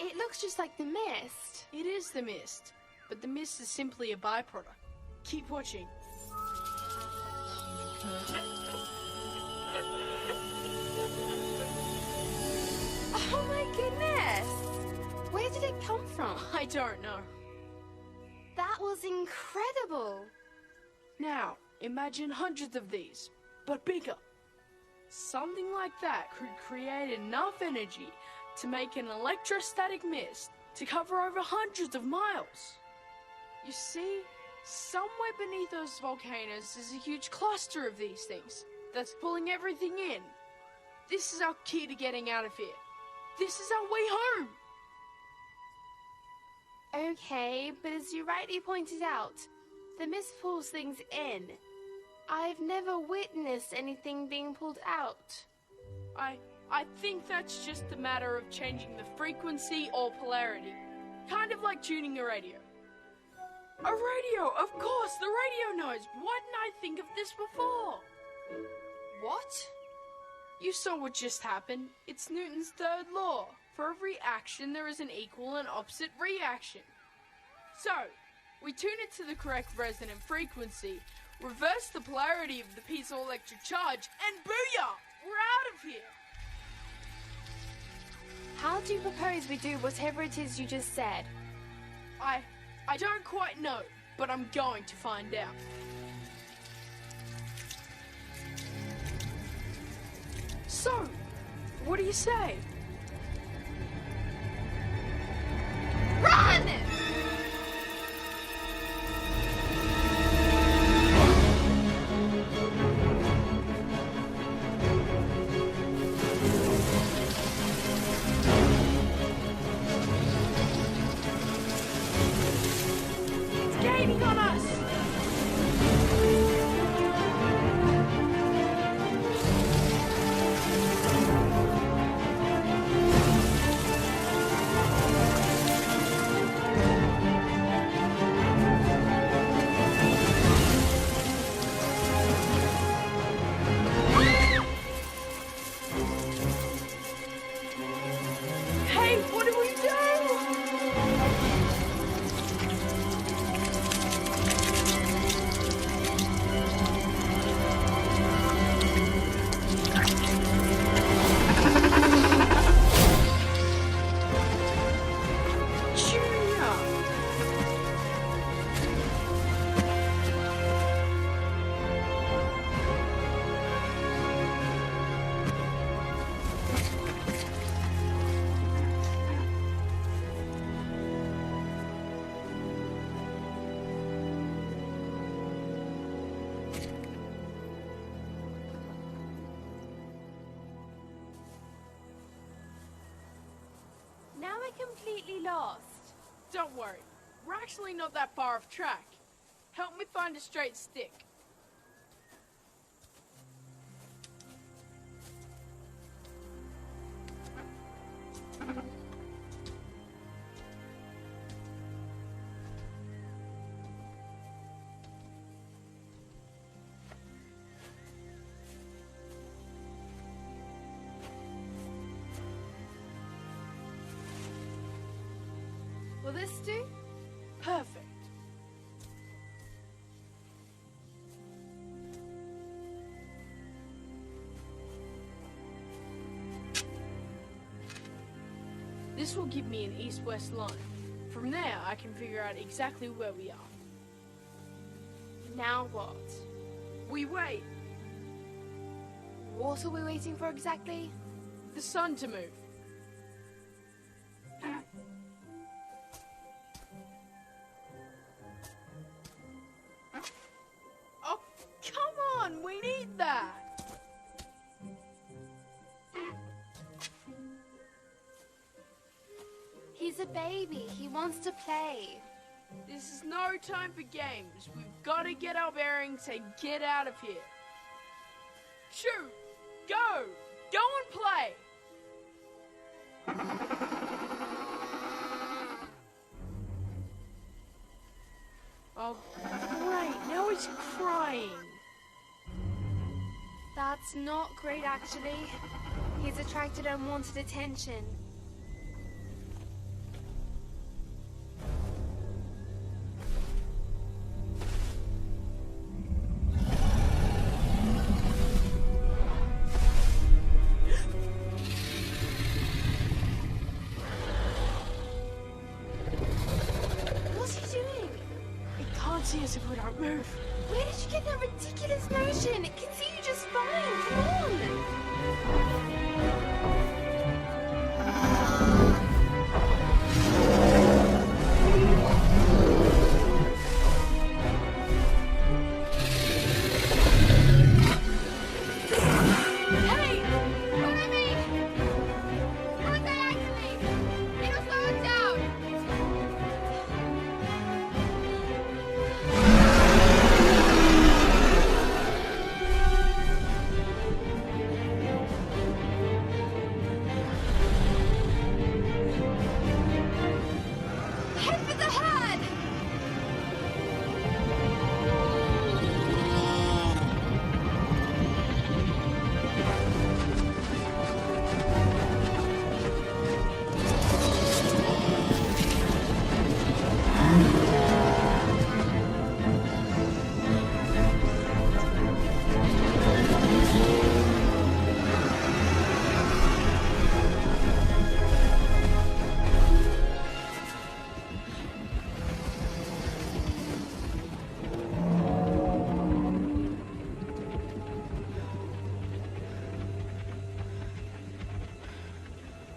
S5: It looks just like the mist.
S3: It is the mist, but the mist is simply a byproduct. Keep watching.
S5: Oh my goodness! Where did it come from?
S3: I don't know.
S5: That was incredible.
S3: Now, imagine hundreds of these, but bigger. Something like that could create enough energy to make an electrostatic mist to cover over hundreds of miles. You see, somewhere beneath those volcanoes is a huge cluster of these things that's pulling everything in. This is our key to getting out of here. This is our way home.
S5: Okay, but as you rightly pointed out, the mist pulls things in. I've never witnessed anything being pulled out.
S3: I think that's just a matter of changing the frequency or polarity. Kind of like tuning a radio. A radio! Of course, the radio knows! Why didn't I think of this before?
S5: What?
S3: You saw what just happened. It's Newton's third law. For every action, there is an equal and opposite reaction. So, we tune it to the correct resonant frequency, reverse the polarity of the piezoelectric charge, and booyah! We're out of here!
S5: How do you propose we do whatever it is you just said?
S3: I don't quite know, but I'm going to find out. So, what do you say?
S5: Run!
S3: It's gaining on us! Hey, what do we do? Junior!
S5: Now we're completely lost.
S3: Don't worry, we're actually not that far off track. Help me find a straight stick.
S5: Will this do?
S3: Perfect. This This will give me an east-west line. From there, I can figure out exactly where we are.
S5: Now what?
S3: We wait.
S5: What are we waiting for exactly?
S3: The sun to move. Oh, come on! We need that!
S5: He's a baby. He wants to play.
S3: This is no time for games. We've got to get our bearings and get out of here. Shoot! Go! Go and play! Oh, great. Now he's crying.
S5: That's not great, actually. He's attracted unwanted attention. What's he doing?
S3: He can't see us if we don't move.
S5: Where did you get that ridiculous motion? It can see you just fine. Come on.
S3: Hey!
S5: Follow me! Not diagonally! It'll slow us down! Head for the herd!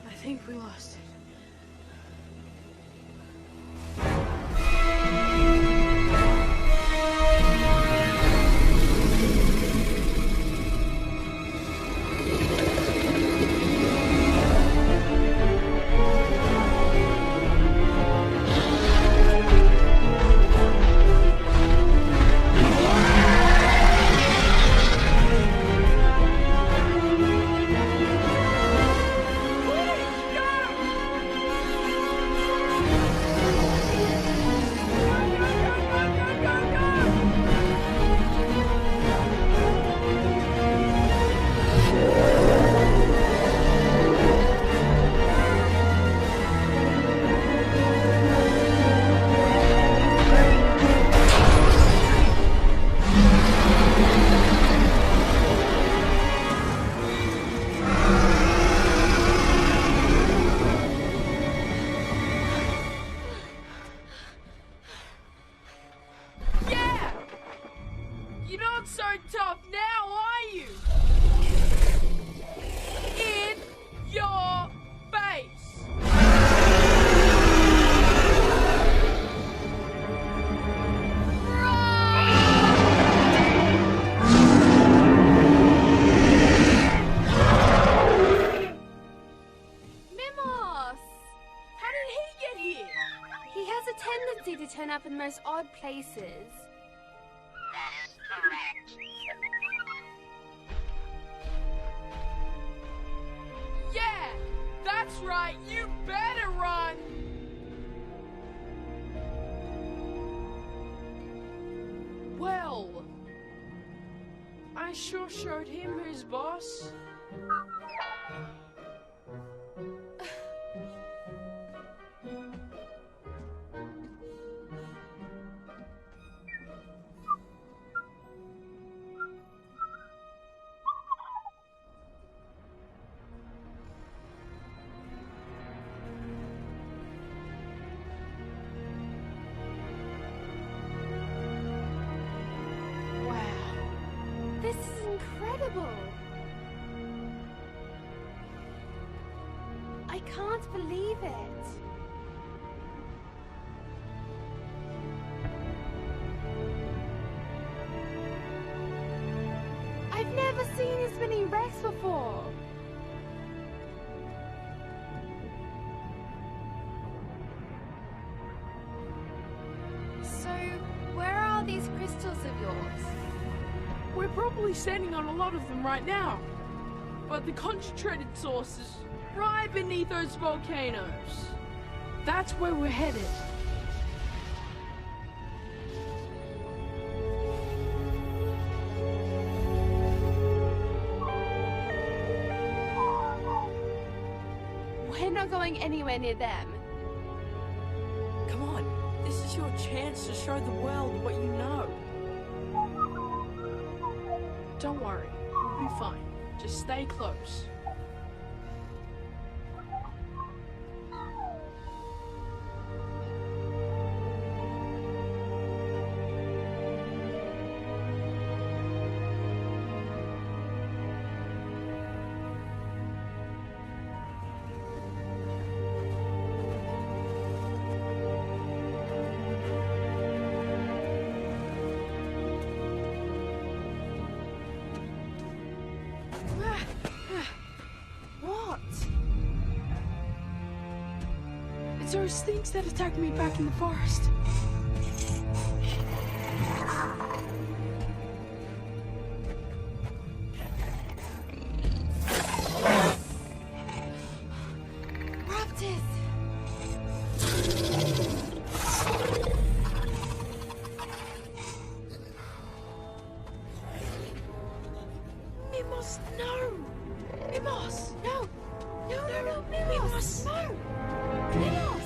S3: I think we lost it. Yeah! You're not so tough now, are you? In your face!
S5: Mimos!
S3: How did he get here?
S5: He has a tendency to turn up in the most odd places.
S3: Yeah! That's right, you better run! Well, I sure showed him who's boss.
S5: incredible! I can't believe it. I've never seen this many wrecks before.
S1: So, where are all these crystals of yours?
S3: We're probably standing on a lot of them right now. But the concentrated source is right beneath those volcanoes. That's where we're headed.
S5: We're not going anywhere near them.
S3: Come on, this is your chance to show the world what you know. Don't worry, we'll be fine. Just stay close. What? It's those things that attacked me back in the forest.
S5: Raptors!
S3: Mimos, no! Mimos!
S5: No! No, Mimos! No! Mimos!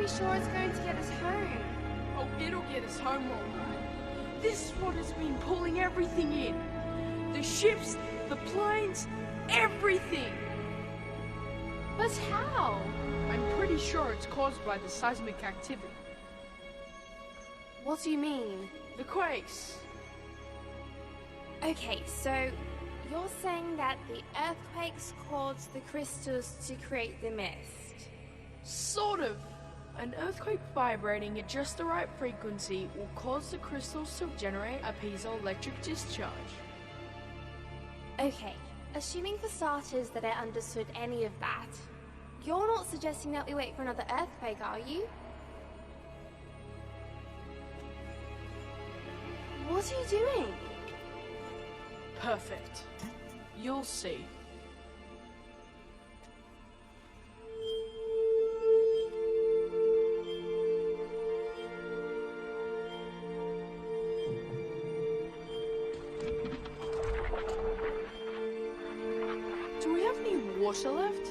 S5: be sure it's going to get us home.
S3: Oh, it'll get us home all right. This is what has been pulling everything in. The ships, the planes, everything.
S5: But how?
S3: I'm pretty sure it's caused by the seismic activity.
S5: What do you mean?
S3: The quakes.
S5: Okay, so you're saying that the earthquakes caused the crystals to create the mist?
S3: Sort of. An earthquake vibrating at just the right frequency will cause the crystals to generate a piezoelectric discharge.
S5: Okay, assuming for starters that I understood any of that, you're not suggesting that we wait for another earthquake, are you? What are you doing?
S3: Perfect. You'll see. Do we have any water left?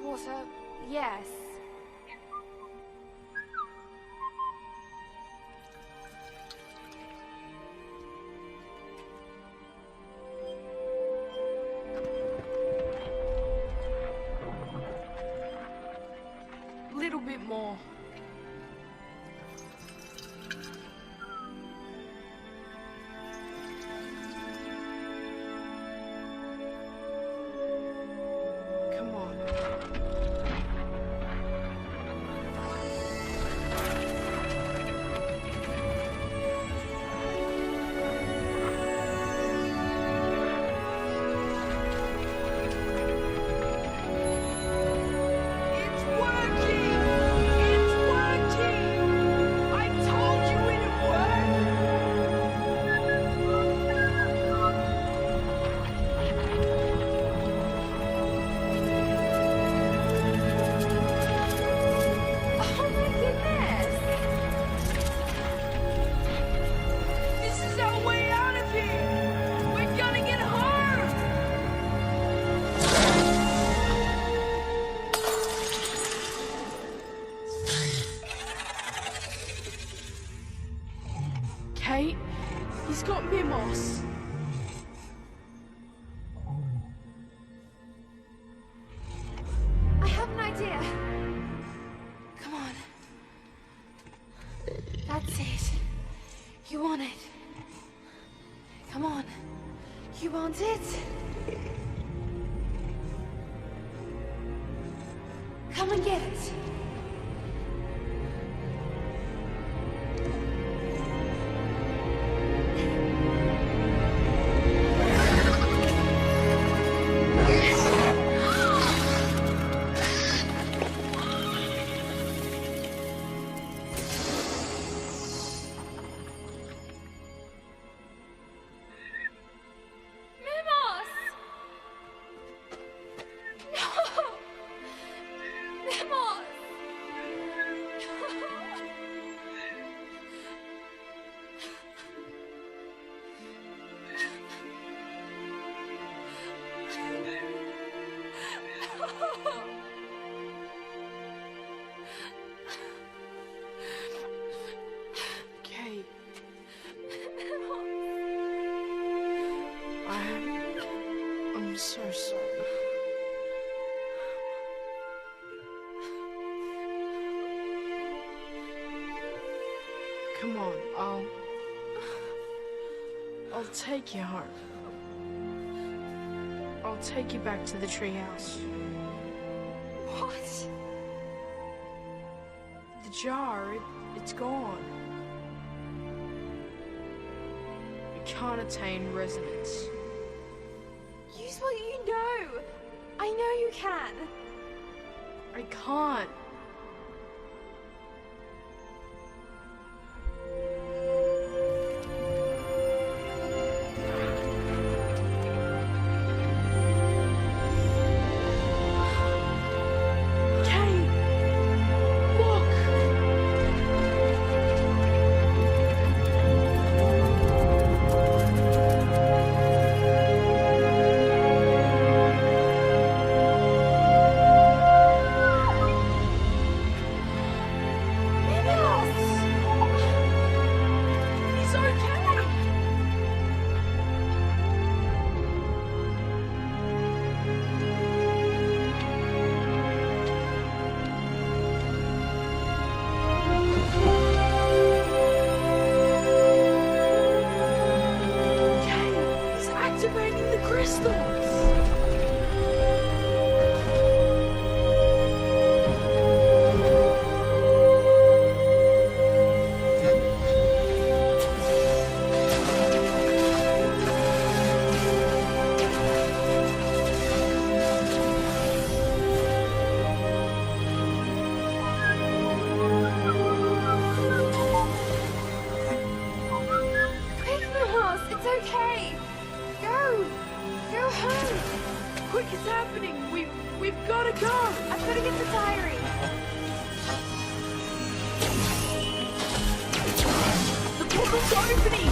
S5: Water? Yes.
S3: Little bit more. Come on. It's working! It's working! I told you it'd
S5: Oh my goodness!
S3: This is our way out of here! We're gonna get home! Kate, he's got Mimos.
S5: I have an idea. Come on. That's it. You want it. Come on. You want it? Come and get it. Mimos! No! Mimos!
S3: Kate,
S5: Mimos!
S3: I'm so sorry. Come on, I'll take you home. I'll take you back to the treehouse.
S5: What?
S3: The jar, it's gone. It can't attain resonance.
S5: Use what you know. I know you can.
S3: I can't. Kate, look. home! Quick, it's happening! We've gotta go!
S5: I've gotta get the diary.
S3: The portal's opening!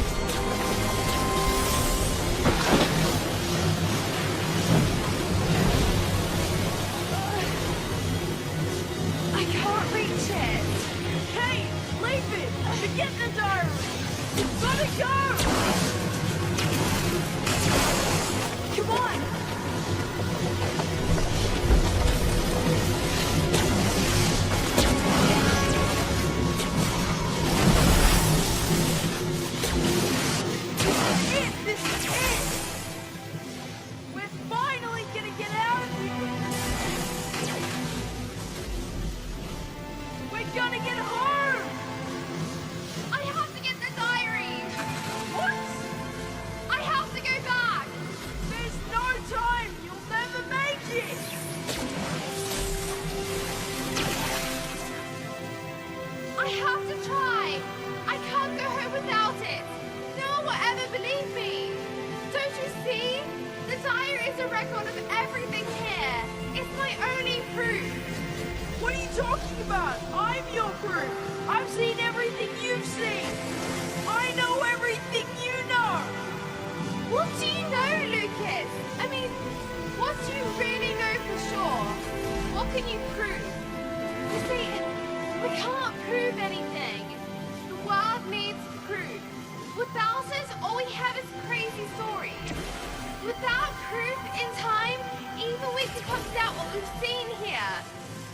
S5: I can't reach it.
S3: Hey, leave it! Forget the diary! Gotta go! Come on! This is it! We're finally gonna get out of here! We're gonna get home!
S5: I have to get the diary.
S3: What?
S5: I have to go back.
S3: There's no time! You'll never make it!
S5: I have to try. I can't go home without it. No one will ever believe me. Don't you see? The diary is a record of everything here. It's my only proof.
S3: What are you talking about? I'm your proof! I've seen everything you've seen! I know everything you know!
S5: What do you know, Lucas? I mean, what do you really know for sure? What can you prove? You see, we can't prove anything. The world needs proof. Without it, all we have is crazy stories. Without proof in time, even we can come doubt what we've seen here.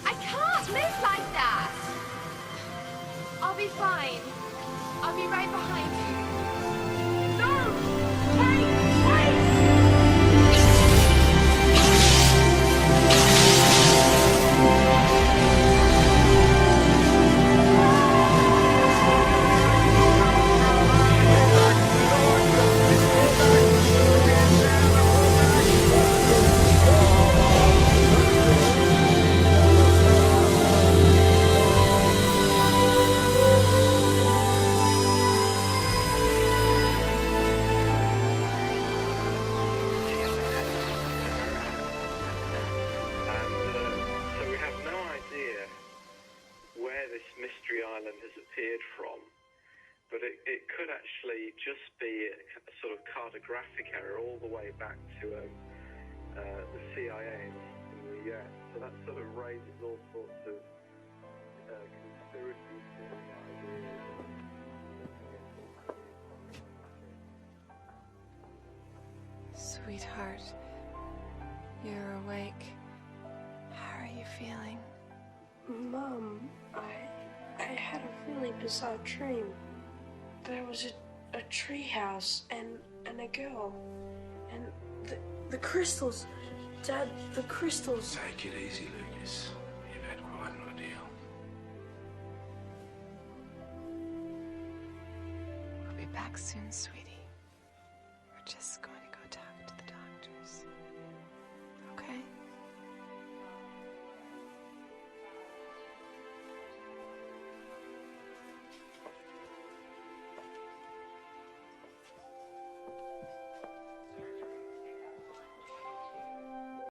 S5: I can't live like that. I'll be fine. I'll be right behind you.
S3: No! Hey! Wait!
S9: So we have no idea where this mystery island has appeared from, but it could actually just be a sort of cartographic error all the way back to the CIA in the US. So that sort of raises all sorts of conspiracy theory ideas.
S1: Sweetheart, you're awake. How are you feeling?
S10: Mom, I had a really bizarre dream. There was a tree house and a girl. And the crystals. Dad, the crystals.
S7: Take it easy, Lucas. You've had quite an ordeal.
S1: We'll be back soon, sweetheart.